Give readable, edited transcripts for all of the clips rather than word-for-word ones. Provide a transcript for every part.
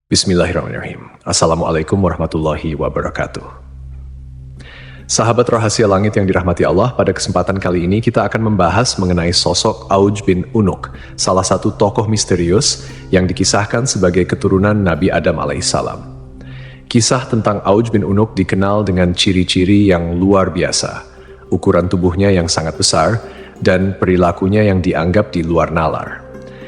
Bismillahirrahmanirrahim. Assalamualaikum warahmatullahi wabarakatuh. Sahabat rahasia langit yang dirahmati Allah, pada kesempatan kali ini kita akan membahas mengenai sosok Auj bin Unuk, salah satu tokoh misterius yang dikisahkan sebagai keturunan Nabi Adam alaihissalam. Kisah tentang Auj bin Unuk dikenal dengan ciri-ciri yang luar biasa, ukuran tubuhnya yang sangat besar, dan perilakunya yang dianggap di luar nalar.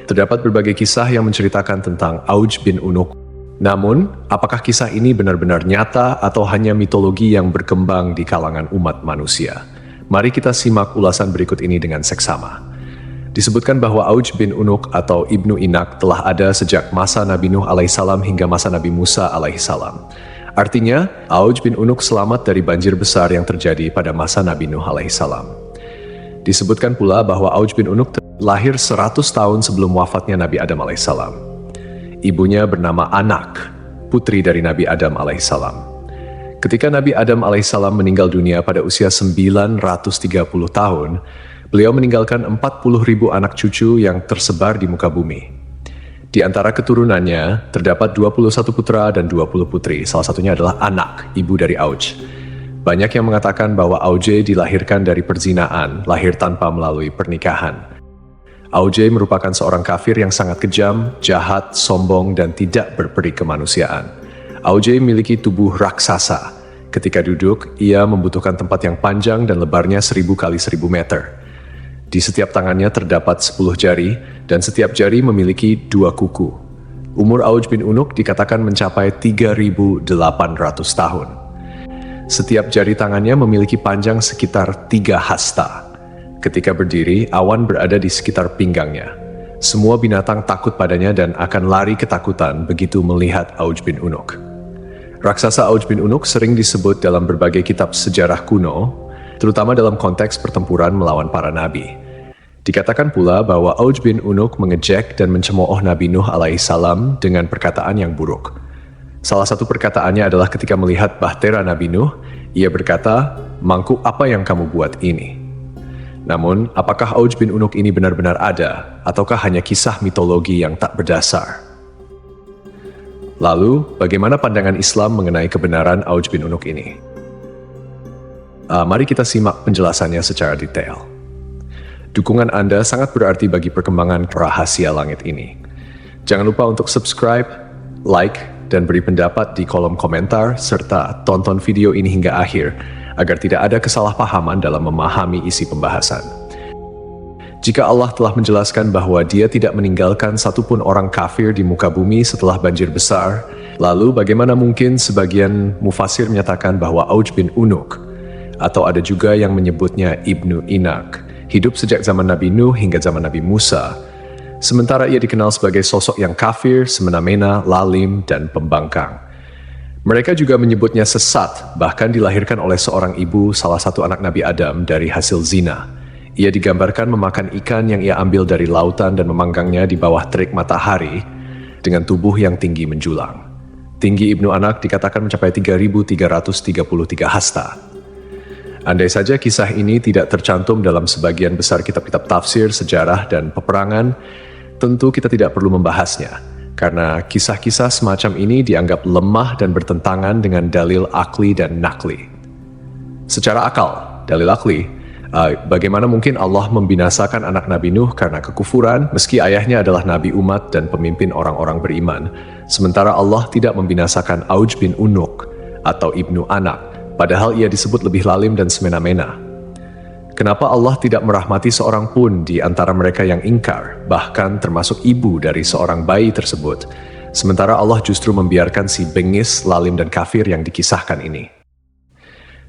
Terdapat berbagai kisah yang menceritakan tentang Auj bin Unuk. Namun, apakah kisah ini benar-benar nyata atau hanya mitologi yang berkembang di kalangan umat manusia? Mari kita simak ulasan berikut ini dengan seksama. Disebutkan bahwa Auj bin Unuk atau Ibnu Inak telah ada sejak masa Nabi Nuh alaihissalam hingga masa Nabi Musa alaihissalam. Artinya, Auj bin Unuk selamat dari banjir besar yang terjadi pada masa Nabi Nuh alaihissalam. Disebutkan pula bahwa Auj bin Unuk lahir 100 tahun sebelum wafatnya Nabi Adam alaihissalam. Ibunya bernama Anak, putri dari Nabi Adam alaihissalam. Ketika Nabi Adam alaihissalam meninggal dunia pada usia 930 tahun, beliau meninggalkan 40.000 anak cucu yang tersebar di muka bumi. Di antara keturunannya, terdapat 21 putra dan 20 putri, salah satunya adalah Anak, ibu dari Auj. Banyak yang mengatakan bahwa Auj dilahirkan dari perzinaan, lahir tanpa melalui pernikahan. Auj merupakan seorang kafir yang sangat kejam, jahat, sombong, dan tidak berperi kemanusiaan. Auj memiliki tubuh raksasa. Ketika duduk, ia membutuhkan tempat yang panjang dan lebarnya 1000 kali 1000 meter. Di setiap tangannya terdapat 10 jari, dan setiap jari memiliki 2 kuku. Umur Auj bin Unuk dikatakan mencapai 3.800 tahun. Setiap jari tangannya memiliki panjang sekitar 3 hasta. Ketika berdiri, awan berada di sekitar pinggangnya. Semua binatang takut padanya dan akan lari ketakutan begitu melihat Auj bin Unuk. Raksasa Auj bin Unuk sering disebut dalam berbagai kitab sejarah kuno, terutama dalam konteks pertempuran melawan para nabi. Dikatakan pula bahwa Auj bin Unuk mengejek dan mencemooh Nabi Nuh alaihissalam dengan perkataan yang buruk. Salah satu perkataannya adalah ketika melihat bahtera Nabi Nuh, ia berkata, "Mangkuk apa yang kamu buat ini?" Namun, apakah Auj bin Unuk ini benar-benar ada, ataukah hanya kisah mitologi yang tak berdasar? Lalu, bagaimana pandangan Islam mengenai kebenaran Auj bin Unuk ini? Mari kita simak penjelasannya secara detail. Dukungan Anda sangat berarti bagi perkembangan rahasia langit ini. Jangan lupa untuk subscribe, like, dan beri pendapat di kolom komentar, serta tonton video ini hingga akhir, agar tidak ada kesalahpahaman dalam memahami isi pembahasan. Jika Allah telah menjelaskan bahwa Dia tidak meninggalkan satupun orang kafir di muka bumi setelah banjir besar, lalu bagaimana mungkin sebagian mufasir menyatakan bahwa Auj bin Unuk, atau ada juga yang menyebutnya Ibnu Inak, hidup sejak zaman Nabi Nuh hingga zaman Nabi Musa, sementara ia dikenal sebagai sosok yang kafir, semena-mena, lalim, dan pembangkang. Mereka juga menyebutnya sesat, bahkan dilahirkan oleh seorang ibu salah satu anak Nabi Adam dari hasil zina. Ia digambarkan memakan ikan yang ia ambil dari lautan dan memanggangnya di bawah terik matahari dengan tubuh yang tinggi menjulang. Tinggi Ibnu Anak dikatakan mencapai 3.333 hasta. Andai saja kisah ini tidak tercantum dalam sebagian besar kitab-kitab tafsir, sejarah, dan peperangan, tentu kita tidak perlu membahasnya. Karena kisah-kisah semacam ini dianggap lemah dan bertentangan dengan dalil akli dan nakli. Secara akal, dalil akli, bagaimana mungkin Allah membinasakan anak Nabi Nuh karena kekufuran, meski ayahnya adalah nabi umat dan pemimpin orang-orang beriman, sementara Allah tidak membinasakan Auj bin Unuk atau Ibnu Anak, padahal ia disebut lebih lalim dan semena-mena. Kenapa Allah tidak merahmati seorang pun di antara mereka yang ingkar, bahkan termasuk ibu dari seorang bayi tersebut, sementara Allah justru membiarkan si bengis, lalim, dan kafir yang dikisahkan ini?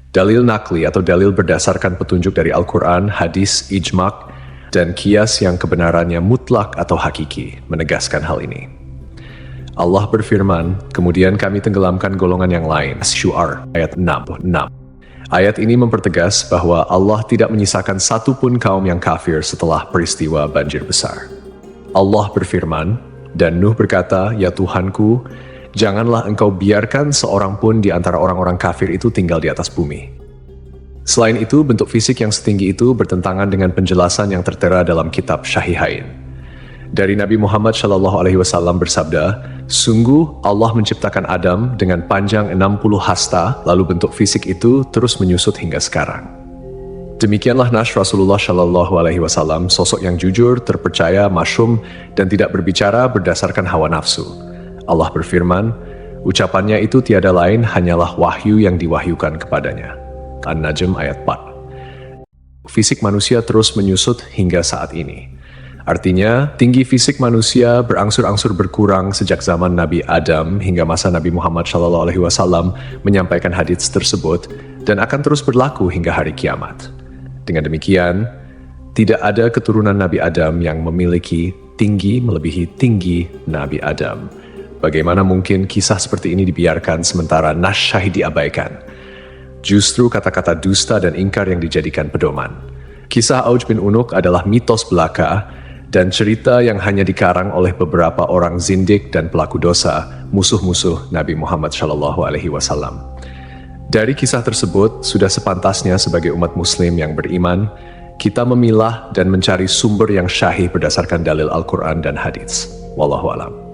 Dalil nakli atau dalil berdasarkan petunjuk dari Al-Quran, hadis, ijma', dan qiyas yang kebenarannya mutlak atau hakiki, menegaskan hal ini. Allah berfirman, kemudian kami tenggelamkan golongan yang lain. Syu'ar, ayat 66. Ayat ini mempertegas bahwa Allah tidak menyisakan satupun kaum yang kafir setelah peristiwa banjir besar. Allah berfirman, dan Nuh berkata, "Ya Tuhanku, janganlah engkau biarkan seorang pun di antara orang-orang kafir itu tinggal di atas bumi." Selain itu, bentuk fisik yang setinggi itu bertentangan dengan penjelasan yang tertera dalam kitab Syahihain. Dari Nabi Muhammad SAW bersabda, sungguh Allah menciptakan Adam dengan panjang 60 hasta, lalu bentuk fisik itu terus menyusut hingga sekarang. Demikianlah Nash Rasulullah SAW, sosok yang jujur, terpercaya, masyhum, dan tidak berbicara berdasarkan hawa nafsu. Allah berfirman, ucapannya itu tiada lain hanyalah wahyu yang diwahyukan kepadanya. An-Najm ayat 4. Fisik manusia terus menyusut hingga saat ini. Artinya, tinggi fisik manusia berangsur-angsur berkurang sejak zaman Nabi Adam hingga masa Nabi Muhammad SAW menyampaikan hadits tersebut dan akan terus berlaku hingga hari kiamat. Dengan demikian, tidak ada keturunan Nabi Adam yang memiliki tinggi melebihi tinggi Nabi Adam. Bagaimana mungkin kisah seperti ini dibiarkan sementara Nash Syahid diabaikan? Justru kata-kata dusta dan ingkar yang dijadikan pedoman. Kisah Auj bin Unuk adalah mitos belaka dan cerita yang hanya dikarang oleh beberapa orang zindik dan pelaku dosa, musuh-musuh Nabi Muhammad SAW. Dari kisah tersebut, sudah sepantasnya sebagai umat muslim yang beriman, kita memilah dan mencari sumber yang syahih berdasarkan dalil Al-Quran dan hadits. Wallahu a'lam.